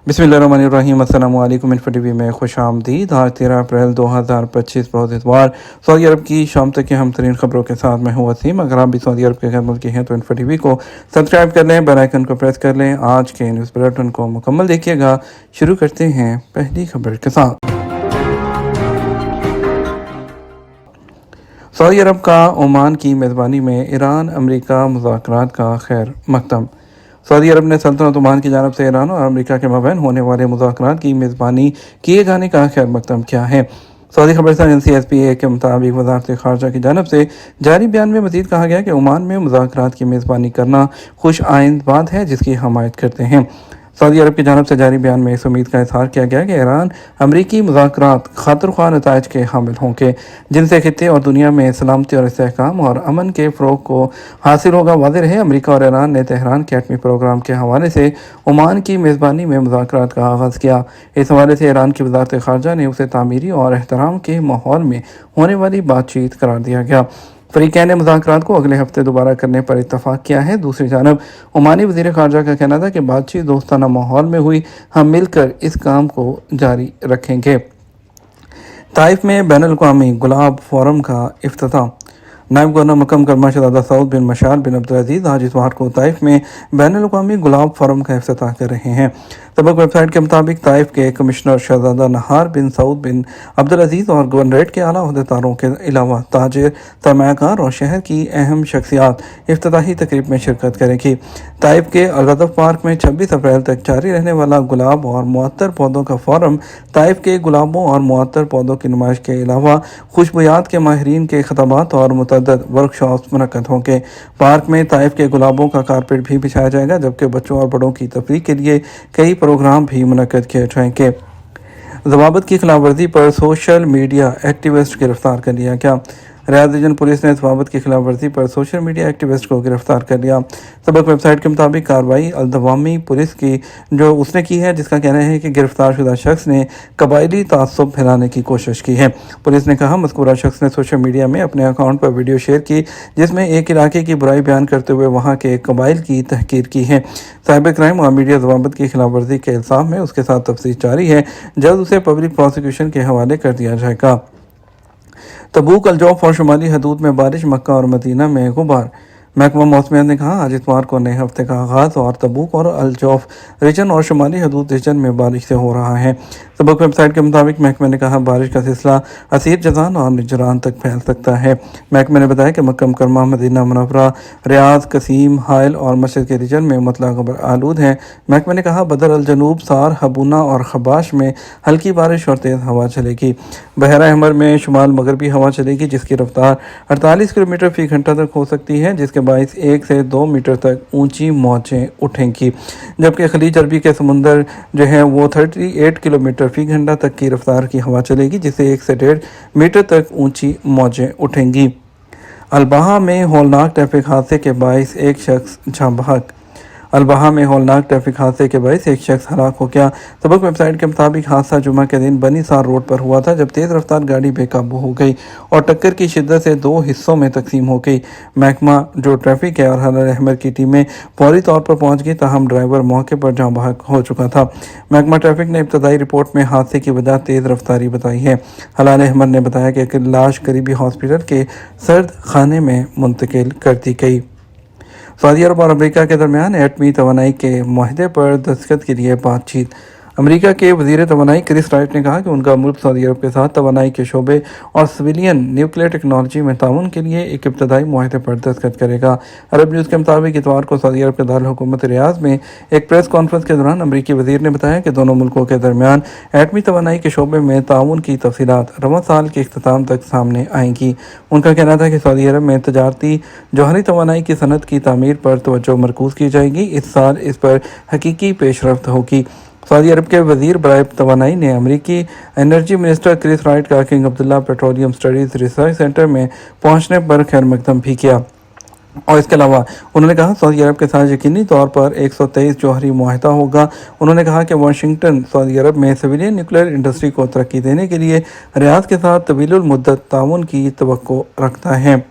बिस्मिल्लाहिर्रहमानिर्रहीम। अस्सलामु अलैकुम। इन्फो टीवी में खुश आमदीद। आज 13 अप्रैल 2025 रोज़ इतवार सऊदी अरब की शाम तक की हम तरीन खबरों के साथ मैं हूँ वसीम। अगर आप भी सऊदी अरब के गैर मुल्की हैं तो इन्फो टीवी को सब्सक्राइब कर लें, बेल आइकन को प्रेस कर लें। आज के न्यूज़ बुलेटिन को मुकम्मल देखिएगा। शुरू करते हैं पहली खबर के साथ। सऊदी अरब का ओमान की मेज़बानी में ईरान अमरीका मुज़ाकरात का खैर मकदम। सऊदी अरब ने सल्तनत ओमान की जानब से ईरान और अमरीका के मबैन होने वाले मुज़ाकरात की मेज़बानी किए जाने का खैर मकदम किया है। सऊदी खबरसां NCSPA के मुताबिक वज़ारत ख़ारजा की जानब से जारी बयान में मज़ीद कहा गया कि ओमान में मुज़ाकरात की मेज़बानी करना खुश आइंद बात है जिसकी हमायत करते हैं। सऊदी अरब की जानब से जारी बयान में इस उम्मीद का इज़हार किया गया कि ईरान अमरीकी मुज़ाकरात खातिरख्वाह नताइज के हामिल होंगे जिनसे खित्ते और दुनिया में सलामती और इस्तेहकाम और अमन के फ़रोग़ को हासिल होगा। वाज़ेह रहे, अमरीका और ईरान ने तेहरान के एटमी प्रोग्राम के हवाले से ओमान की मेज़बानी में मुज़ाकरात का आगाज़ किया। इस हवाले से ईरान की वज़ारत ख़ारजा ने उसे तामीरी और एहतराम के माहौल में होने वाली बातचीत करार दिया गया। फ़रीक़ैन ने मुज़ाकरात को अगले हफ्ते दोबारा करने पर इत्तफ़ाक़ किया है। दूसरी जानब ओमानी वज़ीर ख़ारजा का कहना था कि बातचीत दोस्ताना माहौल में हुई, हम मिलकर इस काम को जारी रखेंगे। ताइफ में बैनुल-अक़वामी गुलाब फोरम का इफ्तिताह। नायब गवर्नर मक्कम करमा शहज़ादा सऊद बिन मशाल बिन अब्दुल अज़ीज़ आज इतवार को ताइफ में बैनुल-अक़वामी गुलाब फोरम का इफ्तिताह कर रहे हैं। सबक वेबसाइट के मुताबिक ताइफ के कमिश्नर शहज़ादा नहार बिन सऊद बिन अब्दुल अज़ीज़ और गवर्नरेट के आला अहदेदारों के अलावा ताजिर, सरमायाकार और शहर की अहम शख्सियात इफ्तिताही तकरीब में शिरकत करेंगी। ताइफ के अलगदफ पार्क में 26 अप्रैल तक जारी रहने वाला गुलाब और मुअत्तर पौधों का फोरम ताइफ के गुलाबों और मुअत्तर पौधों की नुमाइश के अलावा खुशबूयात के माहिरीन के खिताबात और मुतअद्दिद वर्कशॉप्स मुनक्कद होंगे। पार्क में ताइफ के गुलाबों का कारपेट भी बिछाया जाएगा, जबकि बच्चों और बड़ों की तफरीह के लिए कई प्रोग्राम भी मुनक्कद किए जाएंगे। ज़वाबित की खिलाफ वर्जी पर सोशल मीडिया एक्टिविस्ट गिरफ्तार कर लिया गया। रियाद रीजन पुलिस ने ज़वाबित की खिलाफ वर्जी पर सोशल मीडिया एक्टिविस्ट को गिरफ्तार कर लिया। सबक वेबसाइट के मुताबिक कार्रवाई अल-दवामी पुलिस की जो उसने की है, जिसका कहना है कि गिरफ्तार शुदा शख्स ने कबायली तासुब फैलाने की कोशिश की है। पुलिस ने कहा मज़कूरा शख्स ने सोशल मीडिया में अपने अकाउंट पर वीडियो शेयर की जिसमें एक इलाके की बुराई बयान करते हुए वहाँ के कबाइल की तहकीर की है। साइबर क्राइम और मीडिया ज़वाबित की खिलाफ वर्जी के इल्ज़ाम में उसके साथ तफ्तीश जारी है। जल्द उसे पब्लिक प्रोसिक्यूशन के हवाले कर दिया जाएगा। तबूक, अल-जौफ और शुमाली हदूद में बारिश, मक्का और मदीना में गुबार। महकमा मौसमियात ने कहा आज इतवार को नए हफ्ते का आगाज़ और तबूक और अल-जौफ रीजन और शुमाली हदूद रीजन में बारिश से हो रहा है। सबक वेबसाइट के मुताबिक महकमे ने कहा बारिश का सिलसिला असीर जज़ान और निजरान तक फैल सकता है। महकमे ने बताया कि मक्का मुकर्रमा, मदीना मुनव्वरा, रियाद, कसीम, हाइल और मशरिक़ के रीजन में मुतलक़ आलूद हैं। महकमे ने कहा बदर अल जनूब, सार, हबूना और खबाश में हल्की बारिश और तेज़ हवा चलेगी। बहरा अहमर में शुमाल मगरबी हवा चलेगी जिसकी रफ्तार 48 किलोमीटर फ़ी घंटा तक हो सकती है, जिसके बायस 1 से 2 मीटर तक ऊंची मौजें उठेंगी। जबकि खलीज अरबी के समुंदर जो है वो 38 किलोमीटर फ़ी घंटा तक की रफ्तार की हवा चलेगी, जिससे 1 से 1.5 मीटर तक ऊंची मौजें उठेंगी। अल-बहा में हौलनाक ट्रैफिक हादसे के बायस एक शख्स जाँ बहक। अल-बहा में हौलनाक ट्रैफिक हादसे के बायस एक शख्स हलाक हो गया। सबक वेबसाइट के मुताबिक हादसा जुमा के दिन बनी सार रोड पर हुआ था, जब तेज़ रफ्तार गाड़ी बेकाबू हो गई और टक्कर की शिद्दत से 2 हिस्सों में तकसीम हो गई। महकमा जो ट्रैफिक है और हलाल अहमर की टीमें फौरी तौर पर पहुंच गई, ताहम ड्राइवर मौके पर जाँ बहक हो चुका था। महकमा ट्रैफिक ने इब्तदाई रिपोर्ट में हादसे की वजह तेज़ रफ्तारी बताई है। हलाल अहमर ने बताया कि लाश करीबी हॉस्पिटल के सर्द खाने में मुंतकिल कर दी गई। सऊदी अरब और अमेरिका के दरमियान एटमी तवानाई के मुआहदे पर दस्तखत के लिए बातचीत। अमेरिका के वज़ीर तवानाई क्रिस राइट ने कहा कि उनका मुल्क सऊदी अरब के साथ तवानाई के शोबे और सिविलियन न्यूक्लियर टेक्नोलॉजी में ताउन के लिए एक इब्तदाई मुआहदे पर दस्तखत करेगा। अरब न्यूज़ के मुताबिक इतवार को सऊदी अरब के दारुल हुकूमत रियाद में एक प्रेस कॉन्फ्रेंस के दौरान अमरीकी वज़ीर ने बताया कि दोनों मुल्कों के दरमियान एटमी तवानाई के शोबे में ताउन की तफसीलात रवां साल के इख्तिताम तक सामने आएंगी। उनका कहना था कि सऊदी अरब में तजारती जौहरी तवानाई की सनत की तामीर पर तवज्जो मरकूज़ की जाएगी। इस साल इस पर हकीकी पेशरफ्त होगी। सऊदी अरब के वज़ीर बराए तवानाई ने अमरीकी एनर्जी मिनिस्टर क्रिस राइट का king Abdullah petroleum studies research centre में पहुंचने पर खैर मकदम भी किया और इसके अलावा उन्होंने कहा सऊदी अरब के साथ यकीनी तौर पर 123 जौहरी मुआहदा होगा। उन्होंने कहा कि वाशिंगटन सऊदी अरब में सिविलियन न्यूक्लियर इंडस्ट्री को तरक्की देने के लिए रियाद के साथ तवीलुल मुद्दत ताउन की तवक्को रखता है।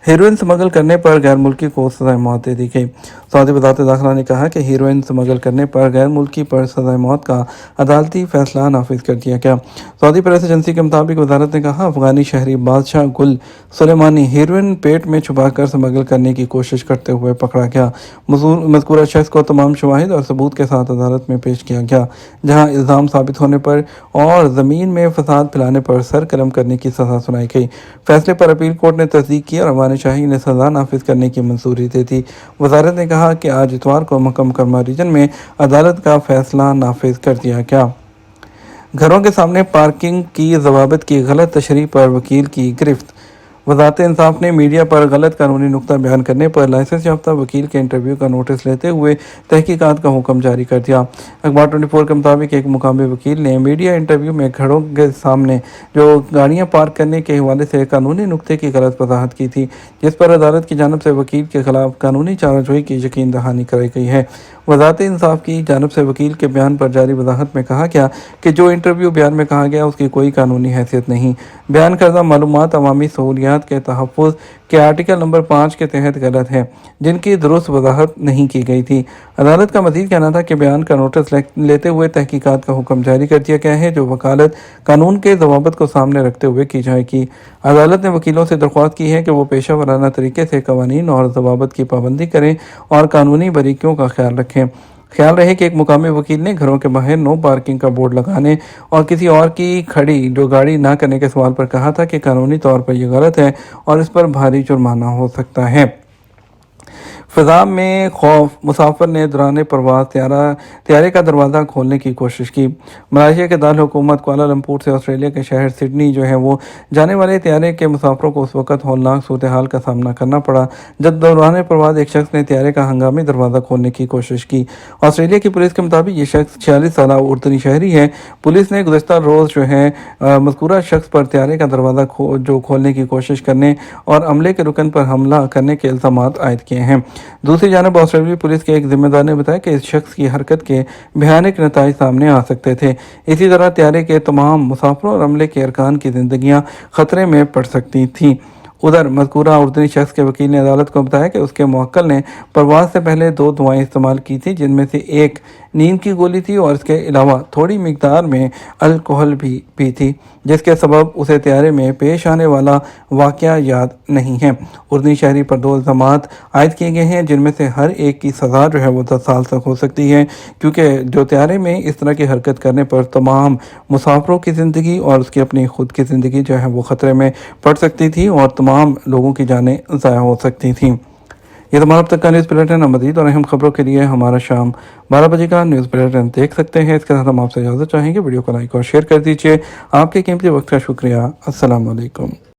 ہیروئن اسمگل کرنے پر غیر ملکی کو سزائے موت دے دی گئی۔ سعودی وزارت داخلہ نے کہا کہ ہیروئن اسمگل کرنے پر غیر ملکی پر سزائے موت کا عدالتی فیصلہ نافذ کر دیا گیا۔ سعودی پریس ایجنسی کے مطابق وزارت نے کہا افغانی شہری بادشاہ گل سلیمانی ہیروئن پیٹ میں چھپا کر اسمگل کرنے کی کوشش کرتے ہوئے پکڑا گیا۔ مذکورہ شخص کو تمام شواہد اور ثبوت کے ساتھ عدالت میں پیش کیا گیا، جہاں الزام ثابت ہونے پر اور زمین میں فساد پھیلانے پر سر قلم کرنے کی سزا سنائی گئی۔ فیصلے پر اپیل کورٹ نے تصدیق کی اور افغان شاہی نے سزا نافذ کرنے کی منظوری دے دی۔ وزارت نے کہا کہ آج اتوار کو مکہ مکرمہ ریجن میں عدالت کا فیصلہ نافذ کر دیا گیا۔ گھروں کے سامنے پارکنگ کی ضوابط کی غلط تشریح پر وکیل کی گرفت۔ وزارت انصاف نے میڈیا پر غلط قانونی نقطہ بیان کرنے پر لائسنس یافتہ وکیل کے انٹرویو کا نوٹس لیتے ہوئے تحقیقات کا حکم جاری کر دیا۔ اخبار 24 کے مطابق ایک مقامی وکیل نے میڈیا انٹرویو میں گھروں کے سامنے جو گاڑیاں پارک کرنے کے حوالے سے قانونی نقطے کی غلط وضاحت کی تھی، جس پر عدالت کی جانب سے وکیل کے خلاف قانونی چارہ جوئی کی یقین دہانی کرائی گئی ہے۔ وزارت انصاف کی جانب سے وکیل کے بیان پر جاری وضاحت میں کہا گیا کہ جو انٹرویو بیان میں کہا گیا اس کی کوئی قانونی حیثیت نہیں۔ بیان کردہ معلومات عوامی سہولیات کے تحفظ کے آرٹیکل نمبر 5 کے تحت غلط ہے، جن کی درست وضاحت نہیں کی گئی تھی۔ عدالت کا مزید کہنا تھا کہ بیان کا نوٹس لیتے ہوئے تحقیقات کا حکم جاری کر دیا گیا ہے، جو وکالت قانون کے ضوابط کو سامنے رکھتے ہوئے کی جائے گی۔ عدالت نے وکیلوں سے درخواست کی ہے کہ وہ پیشہ ورانہ طریقے سے قوانین اور ضوابط کی پابندی کریں اور قانونی باریکیوں کا خیال رکھیں۔ خیال رہے کہ ایک مقامی وکیل نے گھروں کے باہر نو پارکنگ کا بورڈ لگانے اور کسی اور کی کھڑی جو گاڑی نہ کرنے کے سوال پر کہا تھا کہ قانونی طور پر یہ غلط ہے اور اس پر بھاری جرمانہ ہو سکتا ہے۔ فضا میں خوف، مسافر نے دوران پرواز طیارے کا دروازہ کھولنے کی کوشش کی۔ ملائیشیا کے دارالحکومت کوالالمپور سے آسٹریلیا کے شہر سڈنی وہ جانے والے طیارے کے مسافروں کو اس وقت ہولناک صورتحال کا سامنا کرنا پڑا جب دوران پرواز ایک شخص نے طیارے کا ہنگامی دروازہ کھولنے کی کوشش کی۔ آسٹریلیا کی پولیس کے مطابق یہ شخص 46 سالہ اردنی شہری ہے۔ پولیس نے گزشتہ روز مذکورہ شخص پر طیارے کا دروازہ کھولنے کی کوشش کرنے اور عملے کے رکن پر حملہ کرنے کے الزامات عائد کیے ہیں۔ دوسری جانب آسٹریلوی پولیس کے ایک ذمہ دار نے بتایا کہ اس شخص کی حرکت کے بھیانک نتائج سامنے آ سکتے تھے۔ اسی طرح طیارے کے تمام مسافروں اور عملے کے ارکان کی زندگیاں خطرے میں پڑ سکتی تھیں۔ ادھر مذکورہ اردنی شخص کے وکیل نے عدالت کو بتایا کہ اس کے موکل نے پرواز سے پہلے 2 دوائیں استعمال کی تھیں، جن میں سے ایک نیند کی گولی تھی اور اس کے علاوہ تھوڑی مقدار میں الکحل بھی پی تھی، جس کے سبب اسے طیارے میں پیش آنے والا واقعہ یاد نہیں ہے۔ اردنی شہری پر 2 الزامات عائد کیے گئے ہیں، جن میں سے ہر ایک کی سزا وہ 10 سال تک ہو سکتی ہے، کیونکہ جو طیارے میں اس طرح کی حرکت کرنے پر تمام مسافروں کی زندگی اور اس کی اپنی خود کی زندگی وہ خطرے میں پڑ سکتی تھی اور تمام لوگوں کی جانیں ضائع ہو سکتی تھیں۔ یہ تمام اب تک کا نیوز بلیٹن ہے۔ مزید اور اہم خبروں کے لیے ہمارا شام 12 بجے کا نیوز بلیٹن دیکھ سکتے ہیں۔ اس کے ساتھ ہم آپ سے اجازت چاہیں گے، ویڈیو کو لائک اور شیئر کر دیجیے۔ آپ کے قیمتی وقت کا شکریہ۔ السلام علیکم۔